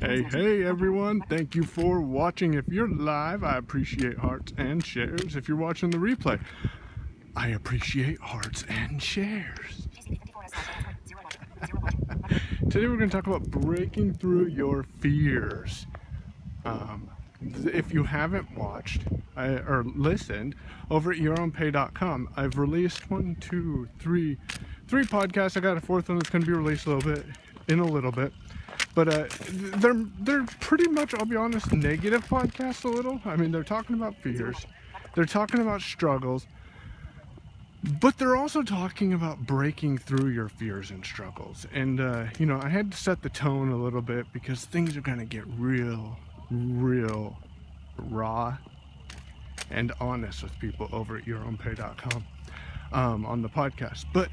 Hey everyone, thank you for watching. If you're live, I appreciate hearts and shares. If you're watching the replay, I appreciate hearts and shares. Today we're going to talk about breaking through your fears. If you haven't watched or listened over at yourownpay.com, I've released three podcasts. I got a fourth one that's going to be released in a little bit. But they're pretty much, I'll be honest, negative podcasts a little. I mean, they're talking about fears, they're talking about struggles, but they're also talking about breaking through your fears and struggles. And I had to set the tone a little bit because things are gonna get real raw and honest with people over at yourownpay.com on the podcast. But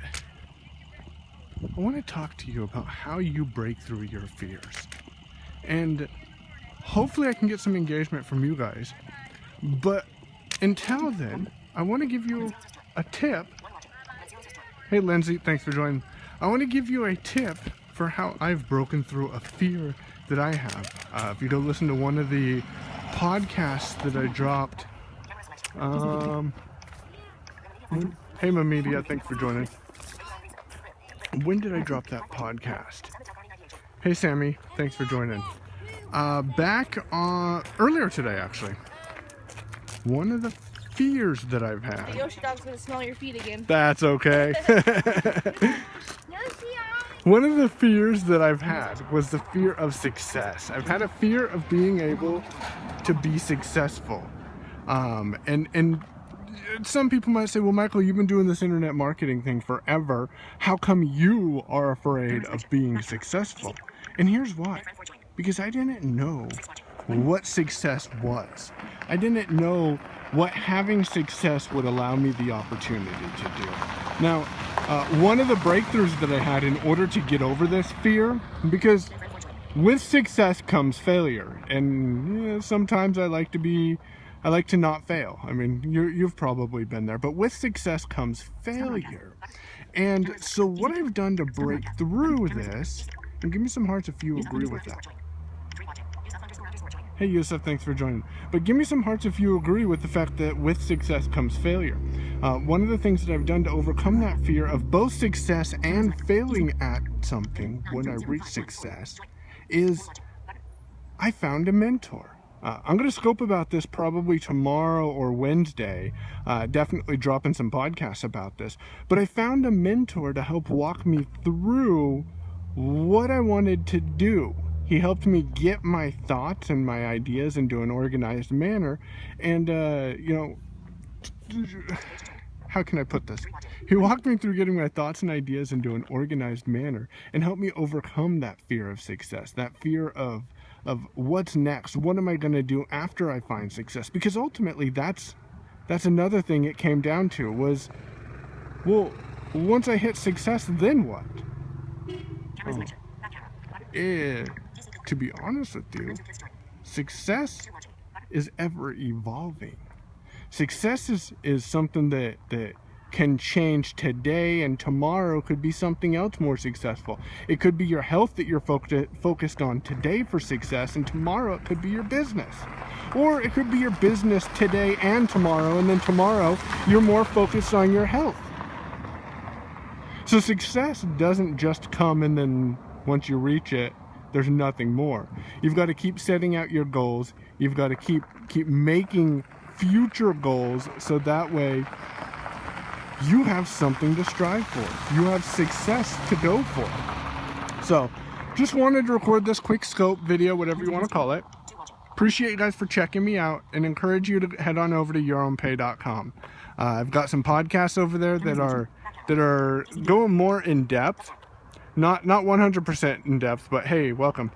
I want to talk to you about how you break through your fears. And hopefully I can get some engagement from you guys. But until then, I want to give you a tip. Hey Lindsay, thanks for joining. I want to give you a tip for how I've broken through a fear that I have. If you go listen to one of the podcasts that I dropped. Hey Mamedia, thanks for joining. When did I drop that podcast? Hey Sammy, thanks for joining. Back on earlier today, actually. One of the fears that I've had. The Yoshi dog's gonna smell your feet again. That's okay. One of the fears that I've had was the fear of success. I've had a fear of being able to be successful. And some people might say, well, Michael, you've been doing this internet marketing thing forever. How come you are afraid of being successful? And here's why. Because I didn't know what success was. I didn't know what having success would allow me the opportunity to do. Now, one of the breakthroughs that I had in order to get over this fear, because with success comes failure. And sometimes I like to not fail. I mean, you've probably been there, but with success comes failure. And so what I've done to break through this, and give me some hearts if you agree with that. Hey Yusuf, thanks for joining. But give me some hearts if you agree with the fact that with success comes failure. One of the things that I've done to overcome that fear of both success and failing at something when I reach success is I found a mentor. I'm going to scope about this probably tomorrow or Wednesday, definitely dropping some podcasts about this. But I found a mentor to help walk me through what I wanted to do. He helped me get my thoughts and my ideas into an organized manner. And, how can I put this? He walked me through getting my thoughts and ideas into an organized manner and helped me overcome that fear of success, that fear of what's next. What am I going to do after I find success? Because ultimately that's another thing it came down to was, well, once I hit success, then what? To be honest with you, success is ever evolving. Success is something that can change today, and tomorrow could be something else more successful. It could be your health that you're focused on today for success, and tomorrow it could be your business. Or it could be your business today and tomorrow, and then tomorrow you're more focused on your health. So success doesn't just come and then once you reach it, there's nothing more. You've got to keep setting out your goals. You've got to keep making future goals so that way you have something to strive for. You have success to go for. So, just wanted to record this quick scope video, whatever you want to call it. Appreciate you guys for checking me out and encourage you to head on over to yourownpay.com. I've got some podcasts over there that are going more in depth. Not 100% in depth, but hey, welcome.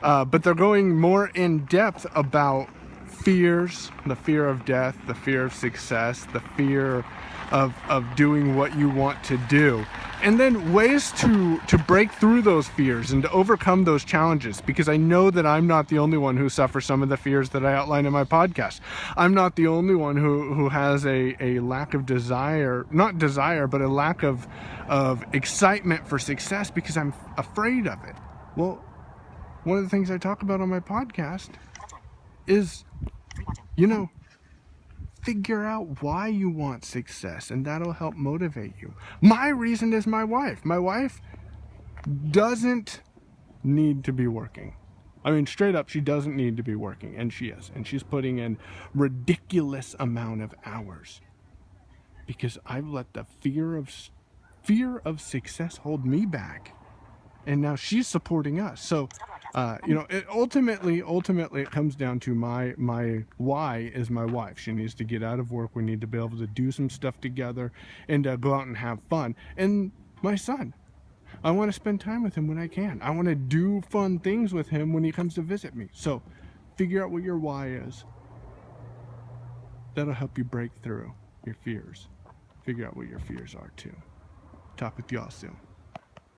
But they're going more in depth about fears, the fear of death, the fear of success, the fear of doing what you want to do. And then ways to break through those fears and to overcome those challenges, because I know that I'm not the only one who suffers some of the fears that I outline in my podcast. I'm not the only one who has a lack of desire, not desire, but a lack of excitement for success because I'm afraid of it. Well, one of the things I talk about on my podcast is, you know, figure out why you want success, and that'll help motivate you. My reason is my wife. My wife doesn't need to be working. I mean, straight up, she doesn't need to be working, and she is. And she's putting in ridiculous amount of hours because I've let the fear of success hold me back, and now she's supporting us. So, you know, ultimately, it comes down to my why is my wife. She needs to get out of work. We need to be able to do some stuff together and go out and have fun. And my son, I want to spend time with him when I can. I want to do fun things with him when he comes to visit me. So, figure out what your why is. That'll help you break through your fears. Figure out what your fears are too. Talk with y'all soon.